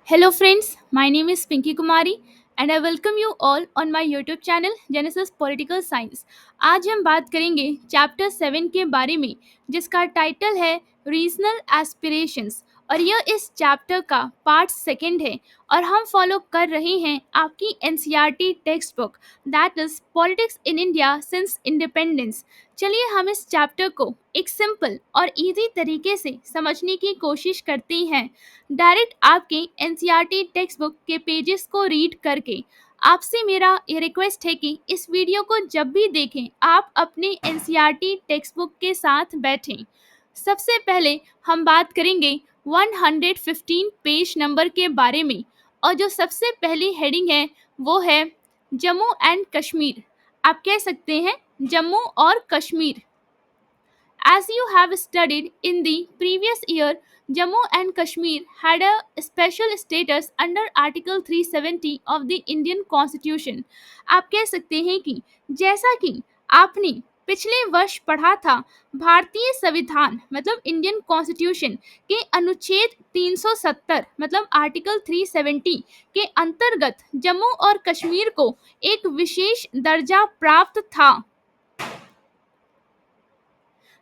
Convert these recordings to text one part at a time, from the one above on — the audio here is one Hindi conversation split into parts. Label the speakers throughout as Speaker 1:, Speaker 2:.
Speaker 1: Hello friends, my name is Pinky Kumari and I welcome you all on my YouTube channel Genesis Political Science. आज हम बात करेंगे चैप्टर 7 के बारे में जिसका टाइटल है रीजनल एस्पिरेशंस और यह इस चैप्टर का पार्ट सेकंड है और हम फॉलो कर रहे हैं आपकी NCERT text book that is politics in India since independence. चलिए हम इस चैप्टर को एक सिंपल और इजी तरीके से समझने की कोशिश करते हैं डायरेक्ट आपके एनसीईआरटी टेक्स्ट बुक के पेजेस को रीड करके। आपसे मेरा ये रिक्वेस्ट है कि इस वीडियो को जब भी देखें आप अपने एनसीईआरटी टेक्स्ट बुक के साथ बैठें। सबसे पहले हम बात करेंगे 115 पेज नंबर के बारे में और जो सबसे पहली हेडिंग है वो है जम्मू एंड कश्मीर। आप कह सकते हैं जम्मू और Kashmir. As you have studied in the previous year, Jammu and Kashmir had a special status under Article 370 of the Indian Constitution. आप कह सकते हैं कि जैसा कि आपने पिछले वर्ष पढ़ा था भारतीय संविधान मतलब इंडियन कॉन्स्टिट्यूशन के अनुच्छेद 370 मतलब आर्टिकल 370 के अंतर्गत जम्मू और कश्मीर को एक विशेष दर्जा प्राप्त था।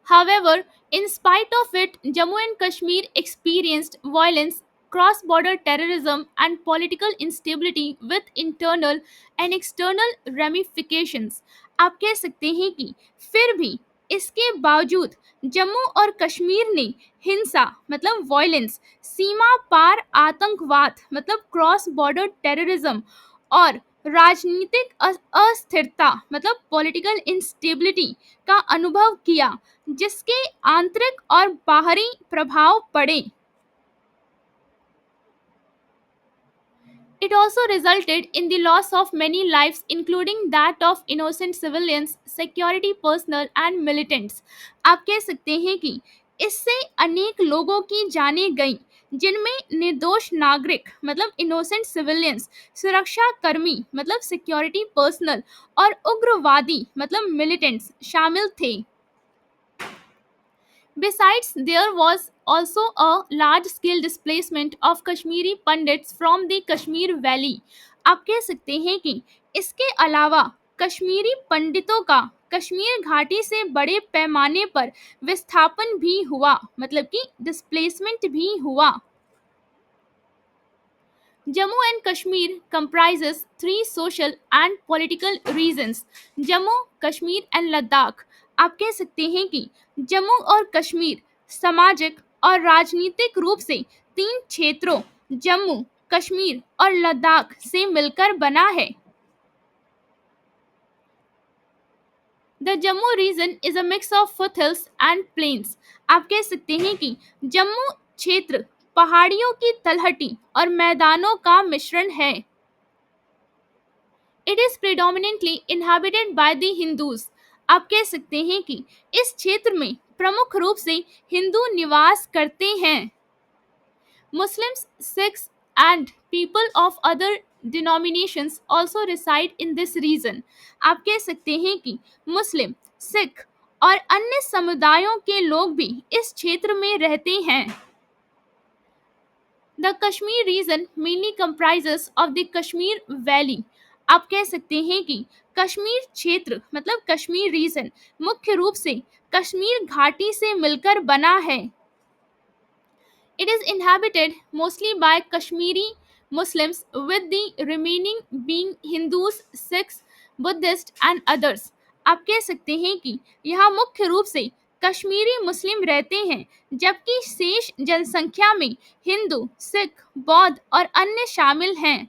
Speaker 1: However, in spite of it, Jammu and Kashmir experienced violence, cross border terrorism, and political instability with internal and external ramifications. आप कह सकते हैं कि फिर भी इसके बावजूद जम्मू और कश्मीर ने हिंसा मतलब वायलेंस, सीमा पार आतंकवाद मतलब क्रॉस बॉर्डर टेररिज्म और राजनीतिक अस्थिरता मतलब पॉलिटिकल इंस्टेबिलिटी का अनुभव किया जिसके आंतरिक और बाहरी प्रभाव पड़े। It also resulted in the loss of many lives, including that of innocent civilians, security personnel and militants. आप कह सकते हैं कि इससे अनेक लोगों की जानें गईं, जिनमें निर्दोष नागरिक मतलब इनोसेंट सिविलियंस, सुरक्षा कर्मी मतलब सिक्योरिटी पर्सनल और उग्रवादी मतलब मिलिटेंट्स शामिल थे। Besides, there was also a large scale displacement of Kashmiri Pandits from the Kashmir Valley. आप कह सकते हैं कि इसके अलावा कश्मीरी पंडितों का कश्मीर घाटी से बड़े पैमाने पर विस्थापन भी हुआ मतलब कि डिस्प्लेसमेंट भी हुआ। Jammu and Kashmir comprises three social and political regions: Jammu, Kashmir and Ladakh. आप कह सकते हैं कि जम्मू और कश्मीर सामाजिक और राजनीतिक रूप से तीन क्षेत्रों जम्मू, कश्मीर और लद्दाख से मिलकर बना है। The Jammu region is a mix of foothills and plains. आप कह सकते हैं कि जम्मू क्षेत्र पहाड़ियों की तलहटी और मैदानों का मिश्रण है। It is predominantly inhabited by the Hindus. आप कह सकते हैं कि इस क्षेत्र में प्रमुख रूप से हिंदू निवास करते हैं। Muslims, Sikhs and people of other denominations also reside in this region. आप कह सकते हैं कि मुस्लिम, सिख और अन्य समुदायों के लोग भी इस क्षेत्र में रहते हैं। The Kashmir region mainly comprises of the Kashmir valley. आप कह सकते हैं कि कश्मीर क्षेत्र मतलब कश्मीर रीजन मुख्य रूप से कश्मीर घाटी से मिलकर बना है। It is inhabited mostly by Kashmiri Muslims, with the remaining being Hindus, Sikhs, Buddhists and others. आप कह सकते हैं कि यहाँ मुख्य रूप से कश्मीरी मुस्लिम रहते हैं जबकि शेष जनसंख्या में हिंदू, सिख, बौद्ध और अन्य शामिल हैं।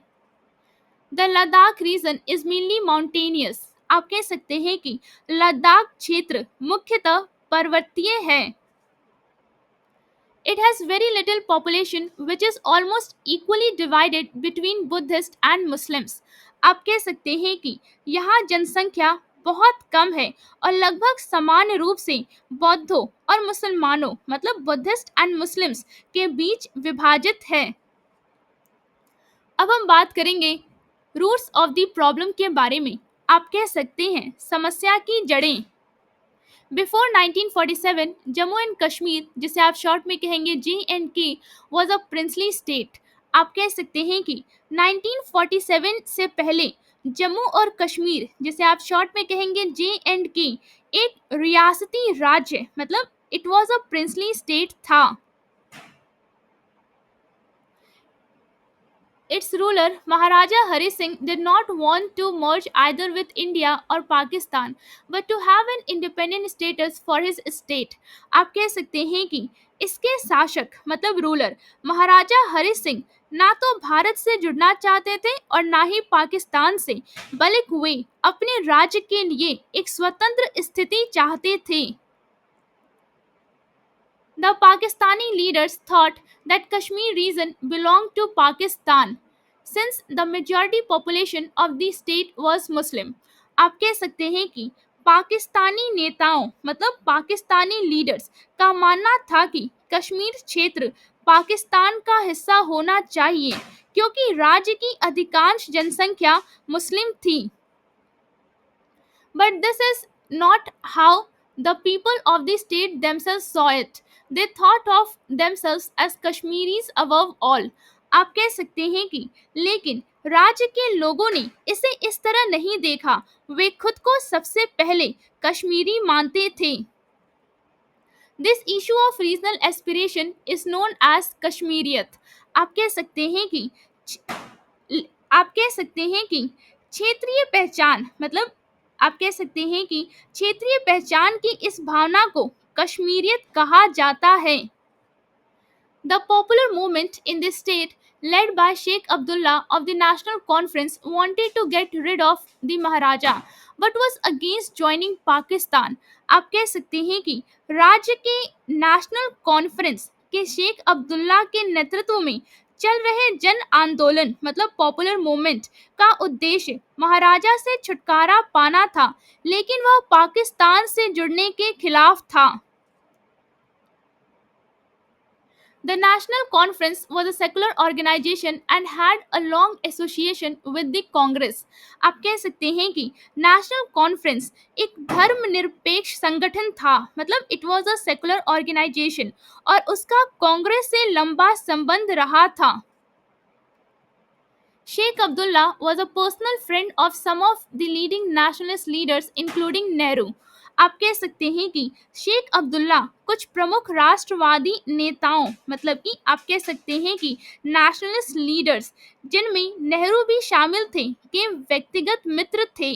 Speaker 1: The Ladakh region is mainly mountainous. आप कह सकते हैं कि लद्दाख क्षेत्र मुख्यतः पर्वतीय है। It has very little population which is almost equally divided between Buddhists and Muslims. आप कह सकते हैं कि यहाँ जनसंख्या बहुत कम है और लगभग समान रूप से बौद्धों और मुसलमानों मतलब बुद्धिस्ट एंड मुस्लिम्स के बीच विभाजित है। अब हम बात करेंगे रूट्स ऑफ द प्रॉब्लम के बारे में। आप कह सकते हैं समस्या की जड़ें। बिफोर 1947 जम्मू एंड कश्मीर जिसे आप शॉर्ट में कहेंगे JNK was a princely state. आप कह सकते हैं कि 1947 से पहले जम्मू और कश्मीर, जिसे आप शॉर्ट में कहेंगे JNK, एक रियासती राज्य मतलब it was a princely state था। Its ruler, Maharaja Hari Singh, did not want to merge either with India or Pakistan, but to have an independent status for his state. आप कह सकते हैं कि इसके शासक मतलब रूलर महाराजा हरि सिंह ना तो भारत से जुड़ना चाहते थे और ना ही पाकिस्तान से, बल्कि वे अपने राज्य के लिए एक स्वतंत्र स्थिति चाहते थे। The Pakistani leaders thought that Kashmir region belonged to Pakistan since the majority population of the state was Muslim. आप कह सकते हैं कि पाकिस्तानी नेताओं मतलब पाकिस्तानी लीडर्स का मानना था कि कश्मीर क्षेत्र पाकिस्तान का हिस्सा होना चाहिए क्योंकि राज्य की अधिकांश जनसंख्या मुस्लिम थी। But this is not how the people of the state themselves saw it. They thought of themselves as Kashmiris above all. आप कह सकते हैं कि लेकिन राज्य के लोगों ने इसे इस तरह नहीं देखा, वे खुद को सबसे पहले कश्मीरी मानते थे। This issue of regional aspiration is known as Kashmiriyat. आप कह सकते हैं कि आप कह सकते हैं कि क्षेत्रीय पहचान मतलब आप कह सकते हैं कि क्षेत्रीय पहचान की इस भावना को कश्मीरियत कहा जाता है। The popular movement in this state, led by Sheikh Abdullah of the National Conference, wanted to get rid of the Maharaja, but was against joining Pakistan. आप कह सकते हैं कि राज्य के नेशनल कॉन्फ्रेंस के शेख अब्दुल्ला के नेतृत्व में चल रहे जन आंदोलन मतलब पॉपुलर मूवमेंट का उद्देश्य महाराजा से छुटकारा पाना था, लेकिन वह पाकिस्तान से जुड़ने के खिलाफ था। The National Conference was a secular organization and had a long association with the Congress. आप कह सकते हैं कि नेशनल कॉन्फ्रेंस एक धर्मनिरपेक्ष संगठन था मतलब it was a secular organisation और उसका कांग्रेस से लंबा संबंध रहा था। Sheikh Abdullah was a personal friend of some of the leading nationalist leaders including Nehru. आप कह सकते हैं कि शेख अब्दुल्ला कुछ प्रमुख राष्ट्रवादी नेताओं मतलब कि आप कह सकते हैं कि नेशनलिस्ट लीडर्स जिनमें नेहरू भी शामिल थे के व्यक्तिगत मित्र थे।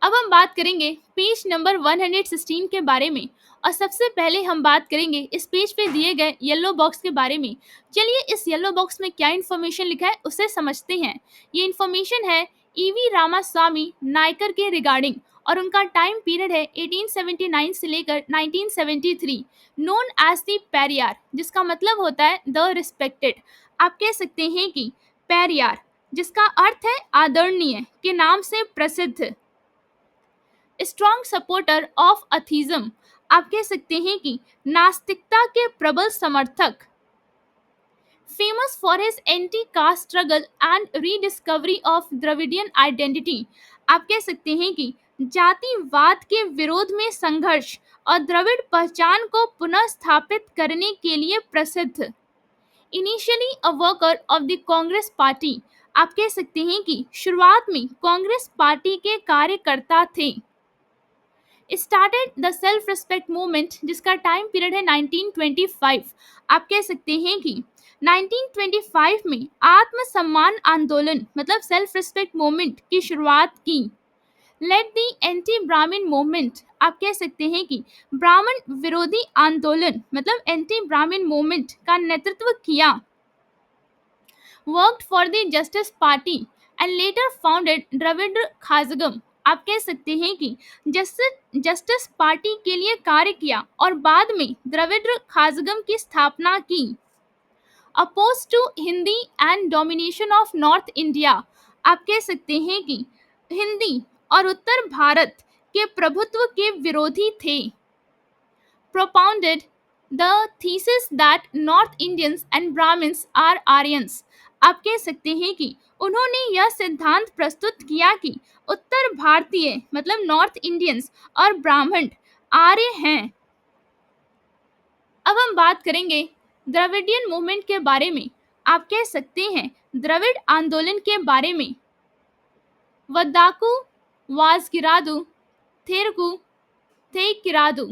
Speaker 1: अब हम बात करेंगे पेज नंबर 116 के बारे में और सबसे पहले हम बात करेंगे इस पेज पे दिए गए येलो बॉक्स के बारे में। चलिए इस येलो बॉक्स में क्या इन्फॉर्मेशन लिखा है उसे समझते हैं। ये इन्फॉर्मेशन है ईवी रामास्वामी नायकर के रिगार्डिंग और उनका टाइम पीरियड है 1879 से लेकर 1973, नोन एज द पेरियार, जिसका मतलब होता है द रिस्पेक्टेड। आप कह सकते हैं कि पेरियार जिसका अर्थ है आदरणीय के नाम से प्रसिद्ध। स्ट्रॉन्ग सपोर्टर ऑफ अथीज्म, आप कह सकते हैं कि नास्तिकता के प्रबल समर्थक। Famous for his anti cast struggle and rediscovery of Dravidian identity, आप कह सकते हैं कि जातिवाद के विरोध में संघर्ष और द्रविड़ पहचान को पुनः स्थापित करने के लिए प्रसिद्ध। Initially a worker of the Congress party, आप कह सकते हैं कि शुरुआत में कांग्रेस पार्टी के कार्यकर्ता थे। Started the self respect movement जिसका टाइम पीरियड है 1925। आप कह सकते हैं कि 1925 में आत्मसम्मान आंदोलन मतलब सेल्फ रिस्पेक्ट मूवमेंट की शुरुआत की। लेट द एंटी ब्राह्मण मूवमेंट, आप कह सकते हैं कि ब्राह्मण विरोधी आंदोलन मतलब एंटी ब्राह्मण मूवमेंट का नेतृत्व किया। Worked for the Justice Party and later founded Dravida Kazhagam, आप कह सकते हैं कि जस्टिस पार्टी के लिए कार्य किया और बाद में द्रविड़ खाजगम की स्थापना की। Oppose to Hindi and domination of north India, आप कह सकते हैं कि हिंदी और उत्तर भारत के प्रभुत्व के विरोधी थे। Propounded the thesis that north Indians and Brahmins are Aryans, आप कह सकते हैं कि उन्होंने यह सिद्धांत प्रस्तुत किया कि उत्तर भारतीय मतलब नॉर्थ इंडियंस और ब्राह्मण आर्य हैं। अब हम बात करेंगे द्रविडियन मूवमेंट के बारे में आप कह सकते हैं द्रविड़ आंदोलन के बारे में। वद्दाकू वासगिरादू थिरकू थेकिरादू।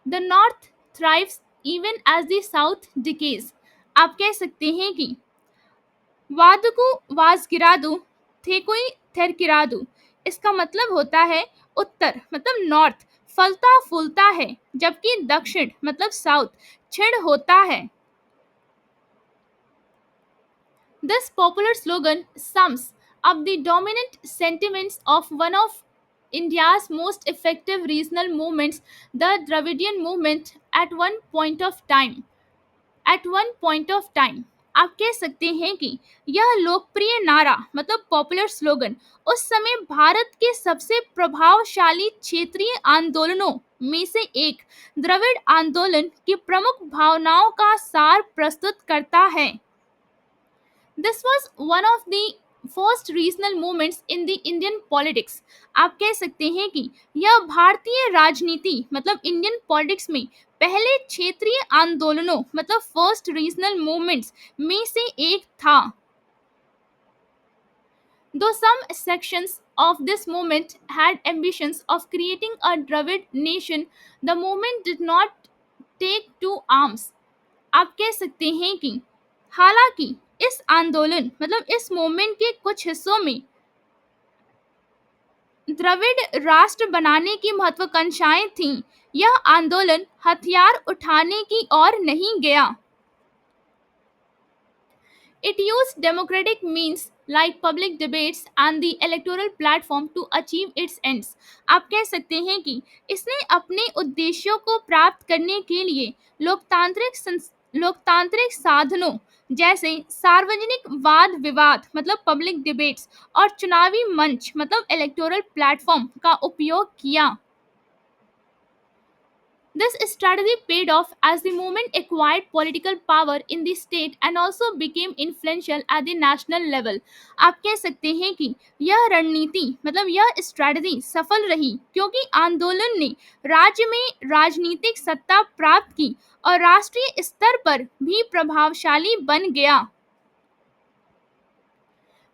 Speaker 1: The north thrives even as the south decays. आप कह सकते हैं कि वादकू वासगिरादू थेकुई थेरकिरादू। इसका मतलब होता है उत्तर मतलब नॉर्थ फलता फूलता है, जबकि दक्षिण मतलब साउथ क्षीण होता है। This popular slogan sums up the dominant sentiments of one of India's most effective regional movements, the Dravidian movement, at one point of time. At one point of time. आप कह सकते हैं कि यह लोकप्रिय नारा मतलब पॉपुलर स्लोगन उस समय भारत के सबसे प्रभावशाली क्षेत्रीय आंदोलनों में से एक द्रविड़ आंदोलन की प्रमुख भावनाओं का सार प्रस्तुत करता है। This was one of the first regional movements in the Indian politics. आप कह सकते हैं कि यह भारतीय राजनीति मतलब इंडियन पॉलिटिक्स में पहले क्षेत्रीय आंदोलनों मतलब फर्स्ट रीजनल मूवमेंट्स में से एक था। Though some sections of this movement had ambitions of creating a Dravid nation, the movement did not take to arms. आप कह सकते हैं कि हालांकि इस आंदोलन मतलब इस मूवमेंट के कुछ हिस्सों में द्रविड़ राष्ट्र बनाने की महत्वाकांक्षाएं थीं, यह आंदोलन हथियार उठाने की ओर नहीं गया। It used democratic means like public debates and the electoral platform to achieve its ends. आप कह सकते हैं कि इसने अपने उद्देश्यों को प्राप्त करने के लिए लोकतांत्रिक साधनों जैसे सार्वजनिक वाद विवाद मतलब पब्लिक डिबेट्स और चुनावी मंच मतलब इलेक्टोरल प्लेटफॉर्म का उपयोग किया। This strategy paid off as the movement acquired political power in the state and also became influential at the national level. आप कह सकते हैं कि यह रणनीति मतलब यह स्ट्रेटजी सफल रही क्योंकि आंदोलन ने राज्य में राजनीतिक सत्ता प्राप्त की और राष्ट्रीय स्तर पर भी प्रभावशाली बन गया।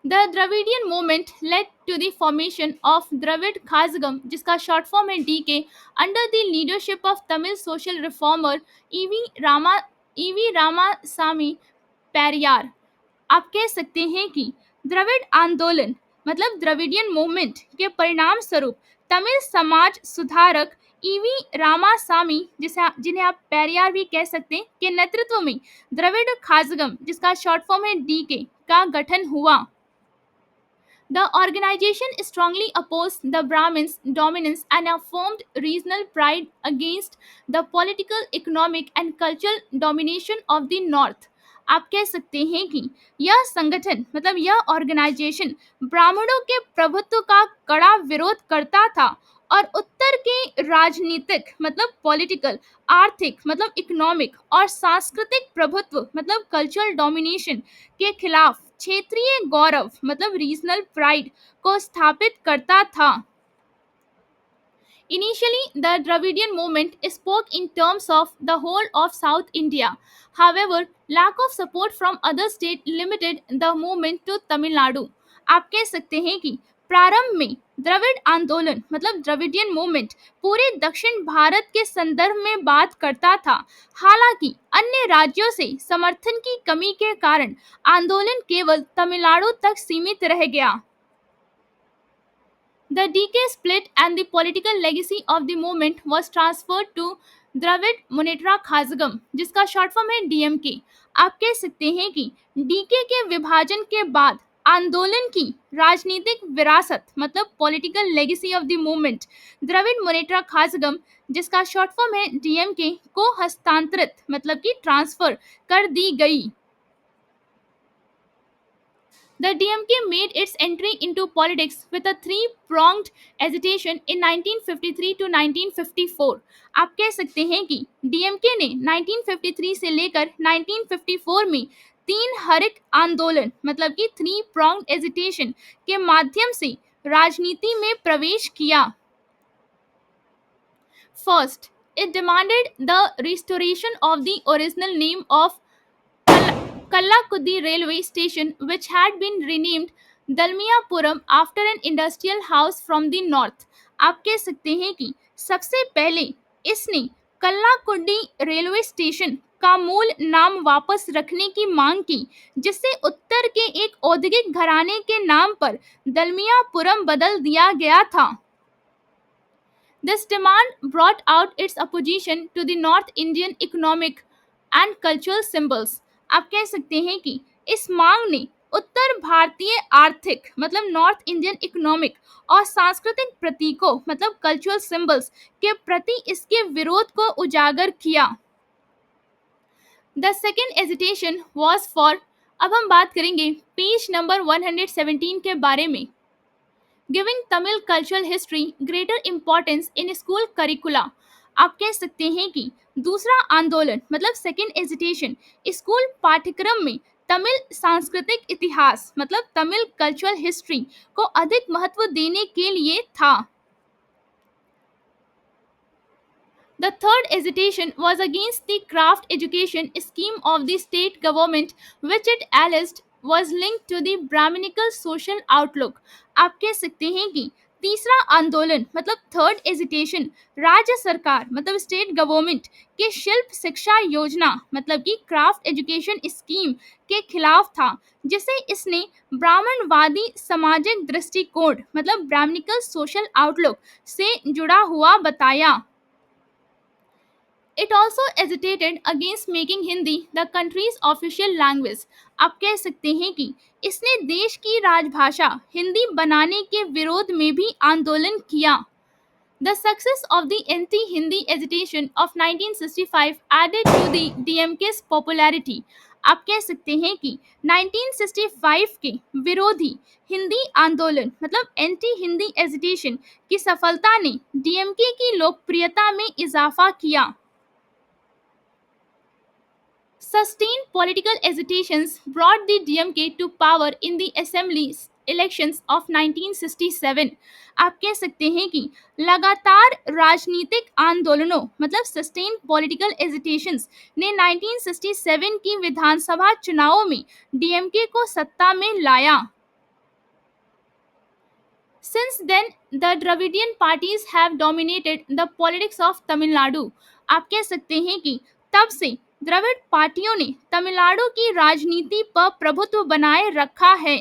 Speaker 1: The Dravidian movement led to the formation of Dravid Khazagam, जिसका short form है DK, under the leadership of Tamil social reformer E.V. Ramasamy Periyar. आप कह सकते हैं कि द्रविड़ आंदोलन मतलब द्रविडियन मूवमेंट के परिणाम स्वरूप तमिल समाज सुधारक ईवी रामासामी जिन्हें आप पेरियार भी कह सकते हैं के नेतृत्व में द्रविड़ खाजगम जिसका शॉर्ट फॉर्म है डीके का गठन हुआ। The organization strongly opposed the Brahmins' dominance and affirmed regional pride against the political, economic and cultural domination of the North. आप कह सकते हैं कि यह संगठन मतलब यह ऑर्गेनाइजेशन ब्राह्मणों के प्रभुत्व का कड़ा विरोध करता था और उत्तर के राजनीतिक मतलब पॉलिटिकल, आर्थिक मतलब इकोनॉमिक और सांस्कृतिक प्रभुत्व मतलब कल्चरल डोमिनेशन के खिलाफ क्षेत्रीय गौरव मतलब रीजनल प्राइड को स्थापित करता था। Initially, the Dravidian movement spoke in terms of the whole of South India. However, lack of support from other states limited the movement to Tamil Nadu. आप कह सकते हैं कि प्रारंभ में द्रविड़ आंदोलन मतलब द्रविडियन मूवमेंट पूरे दक्षिण भारत के संदर्भ में बात करता था। हालांकि अन्य राज्यों से समर्थन की कमी के कारण आंदोलन केवल तमिलनाडु तक सीमित रह गया। The DK split and the political legacy of the movement was transferred to Dravid Munnetra Kazhagam जिसका शॉर्ट फॉर्म है डीएमके। आप कह सकते हैं कि डीके के विभाजन के बाद आंदोलन की राजनीतिक विरासत मतलब political legacy of the movement Dravida Munnetra Kazhagam जिसका शॉर्ट फॉर्म है डीएमके को हस्तांतरित मतलब कि ट्रांसफर कर दी गई। The DMK made its entry into politics with a three-pronged agitation in 1953 to 1954. आप कह सकते हैं कि DMK ने 1953 से लेकर 1954 में तीन हरित आंदोलन मतलब कि थ्री pronged agitation के माध्यम से राजनीति में प्रवेश किया। First, it demanded the restoration of the original name of Kallakudi railway station, which had been renamed Dalmiapuram after an industrial house from the north. आप कह सकते हैं कि सबसे पहले इसने कल्लाकुडी रेलवे स्टेशन का मूल नाम वापस रखने की मांग की, जिससे उत्तर के एक औद्योगिक घराने के नाम पर दलमियापुरम बदल दिया गया था. This demand brought out its opposition to the North Indian economic and cultural symbols. आप कह सकते हैं कि इस मांग ने उत्तर भारतीय आर्थिक मतलब नॉर्थ इंडियन इकोनॉमिक और सांस्कृतिक प्रतीकों मतलब कल्चरल सिंबल्स के प्रति इसके विरोध को उजागर किया. The second agitation was for, अब हम बात करेंगे पेज नंबर 117 के बारे में. Giving Tamil cultural history greater importance in school करिकुला. आप कह सकते हैं कि दूसरा आंदोलन मतलब सेकेंड एजिटेशन स्कूल पाठ्यक्रम में तमिल सांस्कृतिक इतिहास मतलब तमिल कल्चरल हिस्ट्री को अधिक महत्व देने के लिए था. The third agitation was against the craft education scheme of the state government, which it alleged was linked to the Brahminical social outlook. आप कह सकते हैं कि तीसरा आंदोलन मतलब थर्ड एजिटेशन राज्य सरकार मतलब स्टेट गवर्नमेंट के शिल्प शिक्षा योजना मतलब कि क्राफ्ट एजुकेशन स्कीम के खिलाफ था, जिसे इसने ब्राह्मणवादी सामाजिक दृष्टिकोण मतलब ब्राह्मणिकल सोशल आउटलुक से जुड़ा हुआ बताया. It also agitated against making Hindi the country's official language. आप कह सकते हैं कि इसने देश की राजभाषा हिंदी बनाने के विरोध में भी आंदोलन किया. The success of the anti-Hindi agitation of 1965 added to the DMK's popularity. आप कह सकते हैं कि 1965 के विरोधी हिंदी आंदोलन मतलब एंटी हिंदी एजिटेशन की सफलता ने डीएमके की लोकप्रियता में इजाफा किया. Sustained political agitations brought the DMK to power in the assembly elections of 1967. आप कह सकते हैं कि लगातार राजनीतिक आंदोलनों मतलब सस्टेन्ड पॉलिटिकल एजिटेशंस ने 1967 की विधानसभा चुनावों में डीएमके को सत्ता में लाया. Since then, the Dravidian parties have dominated the politics of Tamil Nadu. आप कह सकते हैं कि तब से द्रविड़ पार्टियों ने तमिलनाडु की राजनीति पर प्रभुत्व बनाए रखा है.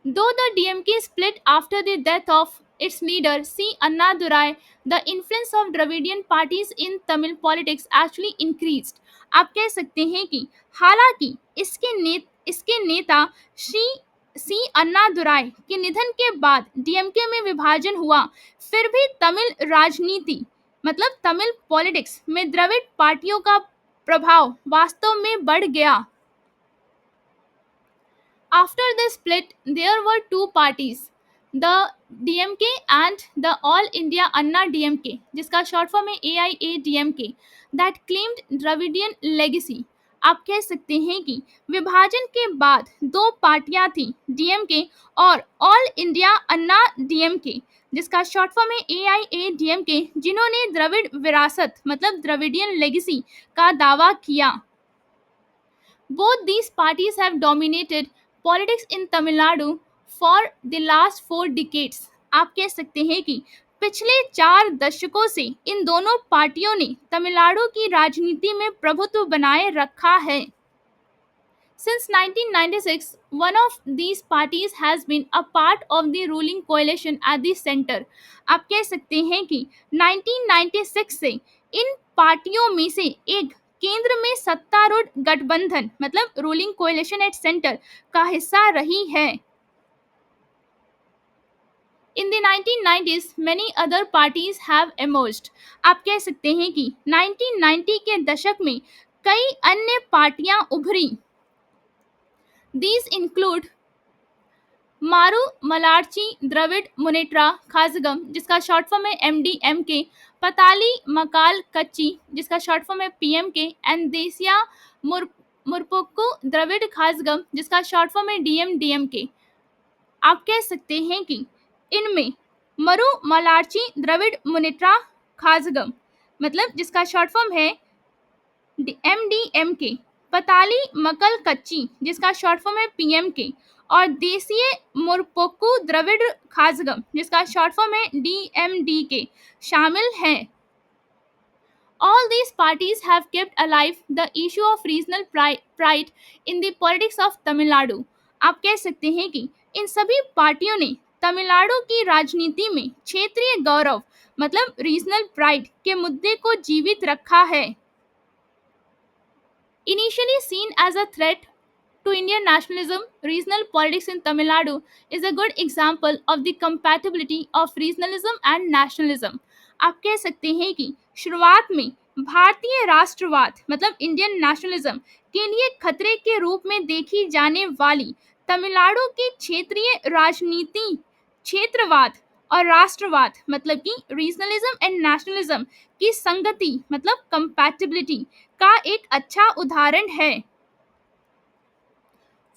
Speaker 1: Though the DMK split after the death of its leader C. Annadurai, the influence of Dravidian parties in Tamil politics actually increased. आप कह सकते हैं कि हालांकि इसके नेता श्री सी अन्नादुराई के निधन के बाद डीएमके में विभाजन हुआ, फिर भी तमिल राजनीति मतलब तमिल पॉलिटिक्स में द्रविड़ पार्टियों का प्रभाव वास्तव में बढ़ गया. After the split, there were two parties, the DMK and the All India Anna DMK, जिसका शॉर्ट फॉर्म है AIADMK, that claimed Dravidian legacy. आप कह सकते हैं कि विभाजन के बाद दो पार्टियां थी, डीएमके और ऑल इंडिया अन्ना डीएमके, जिसका शॉर्ट फॉर्म है AIADMK, जिन्होंने द्रविड़ विरासत मतलब द्रविडियन लेगेसी का दावा किया. Both these parties have dominated politics in Tamil Nadu for the last 4 decades. आप कह सकते हैं कि पिछले 4 दशकों से इन दोनों पार्टियों ने तमिलनाडु की राजनीति में प्रभुत्व बनाए रखा है. Since 1996, one of these parties has been a part of the ruling coalition at the center. आप कह सकते हैं कि 1996 से इन पार्टियों में से एक केंद्र में सत्तारूढ़ गठबंधन मतलब रूलिंग कोएलिशन एट सेंटर का हिस्सा रही है. In the 1990s, many other parties have emerged. आप कह सकते हैं कि 1990 के दशक में कई अन्य पार्टियां उभरी. These include मारू मलारची द्रविड़ मुनेट्रा खाजगम, जिसका शॉर्ट फॉर्म है MDMK, पताली मकाल कच्ची, जिसका शॉर्ट फॉर्म है PMK, एंड देसिया मुरपुक्कू द्रविड़ खाजगम, जिसका शॉर्ट फॉर्म है DMDMK. आप कह सकते हैं कि इनमें मरु मलारची द्रविड़ मुनेट्रा खाजगम मतलब जिसका शॉर्ट फॉर्म है MDMK, पताली मकल कच्ची जिसका शॉर्ट फॉर्म है पीएमके, और देसीय मुरपोक्कू द्रविड़ खाजगम जिसका शॉर्ट फॉर्म है डीएमडीके शामिल हैं। All these parties have kept alive the issue of regional pride in the politics of Tamil Nadu. आप कह सकते हैं कि इन सभी पार्टियों ने तमिलनाडु की राजनीति में क्षेत्रीय गौरव मतलब रीजनल प्राइड के मुद्दे को जीवित रखा है। Initially seen as a threat to Indian nationalism, regional politics in Tamil Nadu is a good example of the compatibility of regionalism and nationalism. आप कह सकते हैं कि शुरुआत में भारतीय राष्ट्रवाद मतलब इंडियन नेशनलिज्म के लिए खतरे के रूप में देखी जाने वाली तमिलनाडु की क्षेत्रीय राजनीति क्षेत्रवाद और राष्ट्रवाद मतलब कि रीजनलिज्म एंड नेशनलिज्म की संगति मतलब कंपैटिबिलिटी का एक अच्छा उदाहरण है।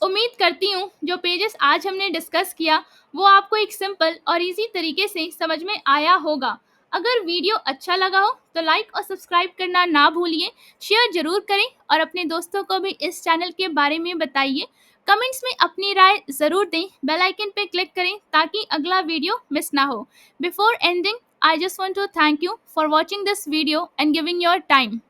Speaker 1: उम्मीद करती हूँ जो पेजेस आज हमने डिस्कस किया वो आपको एक सिंपल और इजी तरीके से समझ में आया होगा। अगर वीडियो अच्छा लगा हो तो लाइक और सब्सक्राइब करना ना भूलिए, शेयर जरूर करें और अपने दोस्तों को भी इस चैनल के बारे में बताइए। कमेंट्स में अपनी राय ज़रूर दें, बेल आइकन पे क्लिक करें ताकि अगला वीडियो मिस ना हो। Before ending, I just want to thank you for watching this video and giving your time.